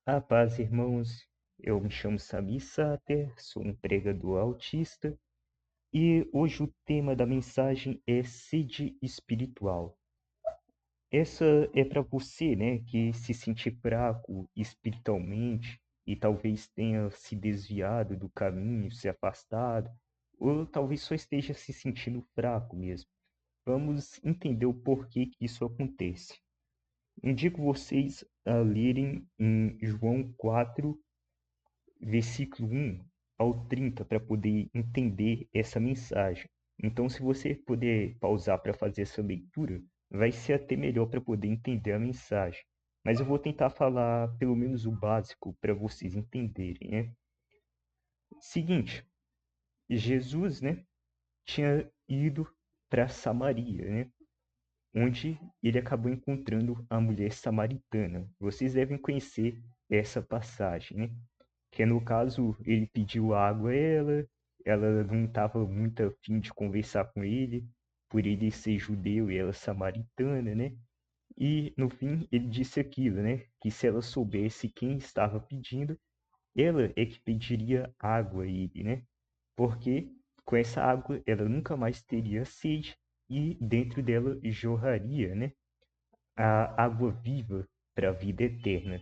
A paz, irmãos. Eu me chamo Sami Sater, sou um pregador autista e hoje o tema da mensagem é sede espiritual. Essa é para você, né, que se sente fraco espiritualmente e talvez tenha se desviado do caminho, se afastado, ou talvez só esteja se sentindo fraco mesmo. Vamos entender o porquê que isso acontece. Indico vocês a lerem em João 4, versículo 1 ao 30 para poder entender essa mensagem. Então, se você puder pausar para fazer essa leitura, vai ser até melhor para poder entender a mensagem. Mas eu vou tentar falar pelo menos o básico para vocês entenderem, né? Seguinte, Jesus, né, tinha ido para Samaria, né? Onde ele acabou encontrando a mulher samaritana. Vocês devem conhecer essa passagem, né? Que no caso ele pediu água a ela não estava muito a fim de conversar com ele, por ele ser judeu e ela samaritana, né? E no fim ele disse aquilo, né? Que se ela soubesse quem estava pedindo, ela é que pediria água a ele, né? Porque com essa água ela nunca mais teria sede e dentro dela jorraria, né? A água viva para a vida eterna.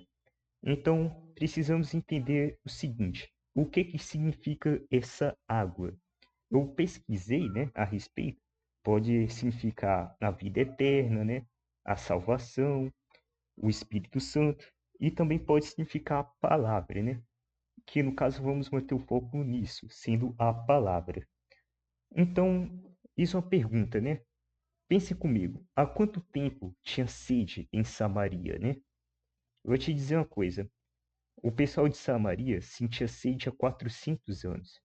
Então, precisamos entender o seguinte: o que que significa essa água? Eu pesquisei, né, a respeito. Pode significar a vida eterna, né, a salvação, o Espírito Santo, e também pode significar a palavra, né? Que no caso vamos manter o foco nisso, sendo a palavra. Então, isso é uma pergunta, né? Pense comigo, há quanto tempo tinha sede em Samaria, né? Eu vou te dizer uma coisa. O pessoal de Samaria sentia sede há 400 anos.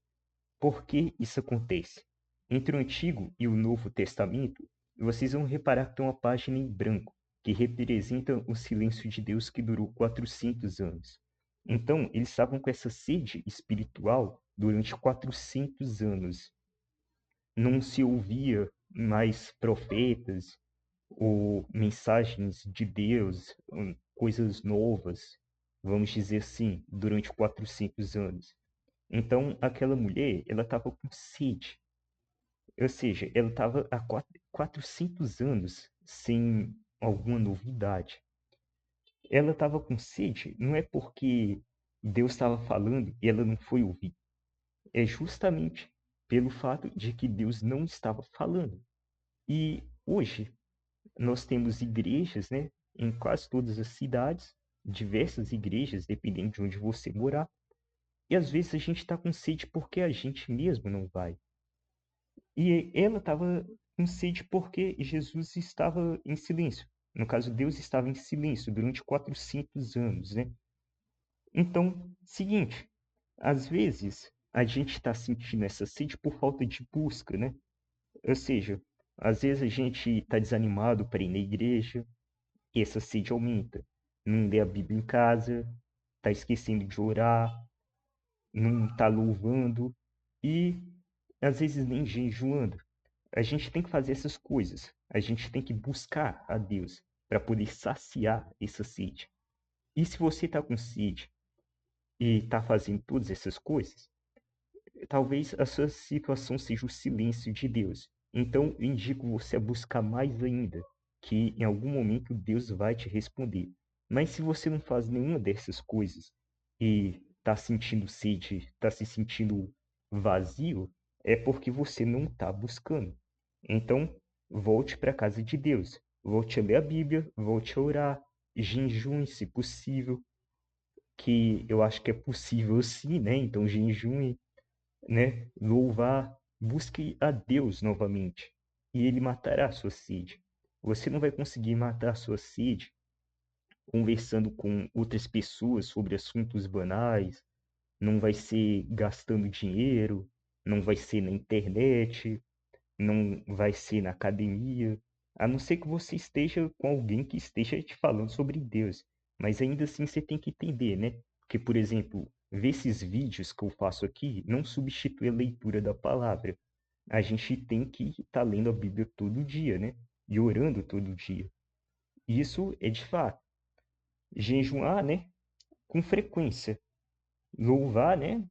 Por que isso acontece? Entre o Antigo e o Novo Testamento, vocês vão reparar que tem uma página em branco, que representa o silêncio de Deus que durou 400 anos. Então, eles estavam com essa sede espiritual durante 400 anos. Não se ouvia mais profetas ou mensagens de Deus, coisas novas, vamos dizer assim, durante 400 anos. Então, aquela mulher, ela estava com sede. Ou seja, ela estava há 400 anos sem alguma novidade. Ela estava com sede, não é porque Deus estava falando e ela não foi ouvir. É justamente pelo fato de que Deus não estava falando. E hoje, nós temos igrejas, né, em quase todas as cidades, diversas igrejas, dependendo de onde você morar. E às vezes a gente está com sede porque a gente mesmo não vai. E ela estava com sede porque Jesus estava em silêncio. No caso, Deus estava em silêncio durante 400 anos, né? Então, seguinte, às vezes a gente está sentindo essa sede por falta de busca, né? Ou seja, às vezes a gente está desanimado para ir na igreja, e essa sede aumenta. Não lê a Bíblia em casa, está esquecendo de orar, não está louvando e às vezes nem jejuando. A gente tem que fazer essas coisas. A gente tem que buscar a Deus para poder saciar essa sede. E se você está com sede e está fazendo todas essas coisas, talvez a sua situação seja o silêncio de Deus. Então, eu indico você a buscar mais ainda, que em algum momento Deus vai te responder. Mas se você não faz nenhuma dessas coisas e está sentindo sede, está se sentindo vazio, é porque você não está buscando. Então, volte para a casa de Deus. Volte a ler a Bíblia, volte a orar, jejum, se possível, que eu acho que é possível sim, né? Então, jejum, né? Louvar, busque a Deus novamente, e ele matará a sua sede. Você não vai conseguir matar a sua sede conversando com outras pessoas sobre assuntos banais, não vai ser gastando dinheiro, não vai ser na internet, não vai ser na academia, a não ser que você esteja com alguém que esteja te falando sobre Deus. Mas ainda assim você tem que entender, né? Porque, por exemplo, ver esses vídeos que eu faço aqui não substitui a leitura da palavra. A gente tem que estar lendo a Bíblia todo dia, né? E orando todo dia. Isso é de fato. Jejuar, né? com frequência. Louvar, né?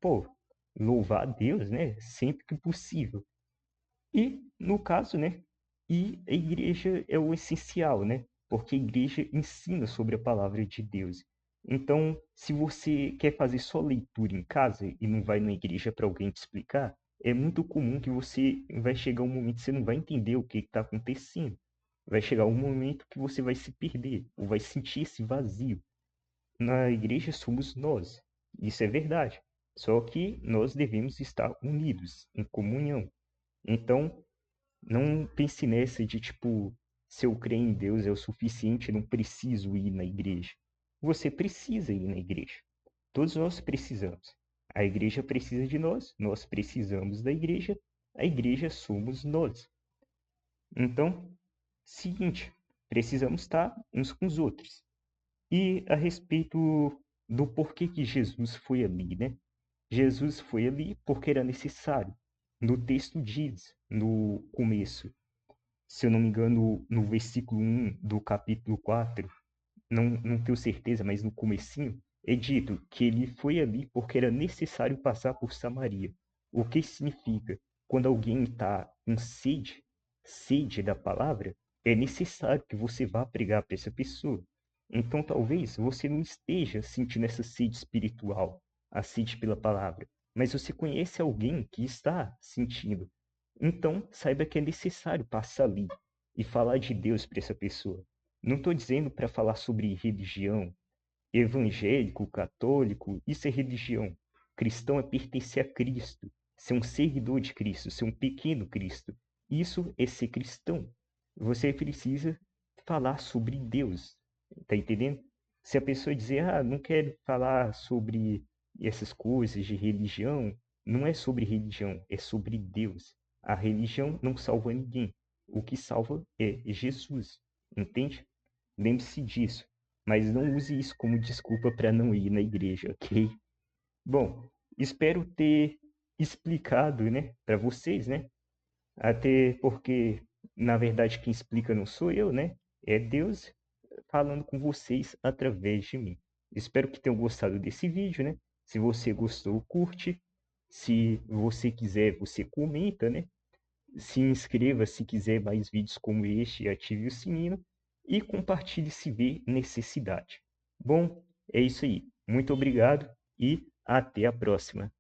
Pô, louvar a Deus, né? Sempre que possível. E, no caso, né? E a igreja é o essencial, né? Porque a igreja ensina sobre a palavra de Deus. Então, se você quer fazer só leitura em casa e não vai na igreja para alguém te explicar, é muito comum que você vai chegar um momento que você não vai entender o que está acontecendo. Vai chegar um momento que você vai se perder, ou vai sentir esse vazio. Na igreja somos nós, isso é verdade. Só que nós devemos estar unidos, em comunhão. Então, não pense nessa de tipo, se eu crer em Deus é o suficiente, não preciso ir na igreja. Você precisa ir na igreja. Todos nós precisamos. A igreja precisa de nós precisamos da igreja, a igreja somos nós. Então, seguinte, precisamos estar uns com os outros. E a respeito do porquê que Jesus foi ali, né? Jesus foi ali porque era necessário. No texto diz, no começo, se eu não me engano, no versículo 1 do capítulo 4, não tenho certeza, mas no comecinho, é dito que ele foi ali porque era necessário passar por Samaria. O que significa? Quando alguém está com sede, sede da palavra, é necessário que você vá pregar para essa pessoa. Então, talvez você não esteja sentindo essa sede espiritual, a sede pela palavra, mas você conhece alguém que está sentindo. Então, saiba que é necessário passar ali e falar de Deus para essa pessoa. Não estou dizendo para falar sobre religião, evangélico, católico, isso é religião. Cristão é pertencer a Cristo, ser um seguidor de Cristo, ser um pequeno Cristo. Isso é ser cristão. Você precisa falar sobre Deus, tá entendendo? Se a pessoa dizer, não quero falar sobre essas coisas de religião, não é sobre religião, é sobre Deus. A religião não salva ninguém. O que salva é Jesus, entende? Lembre-se disso, mas não use isso como desculpa para não ir na igreja, ok? Bom, espero ter explicado, né, para vocês, né? Até porque, na verdade, quem explica não sou eu, né? É Deus falando com vocês através de mim. Espero que tenham gostado desse vídeo, né? Se você gostou, curte. Se você quiser, você comenta, né? Se inscreva se quiser mais vídeos como este e ative o sininho e compartilhe se ver necessidade. Bom, é isso aí. Muito obrigado e até a próxima.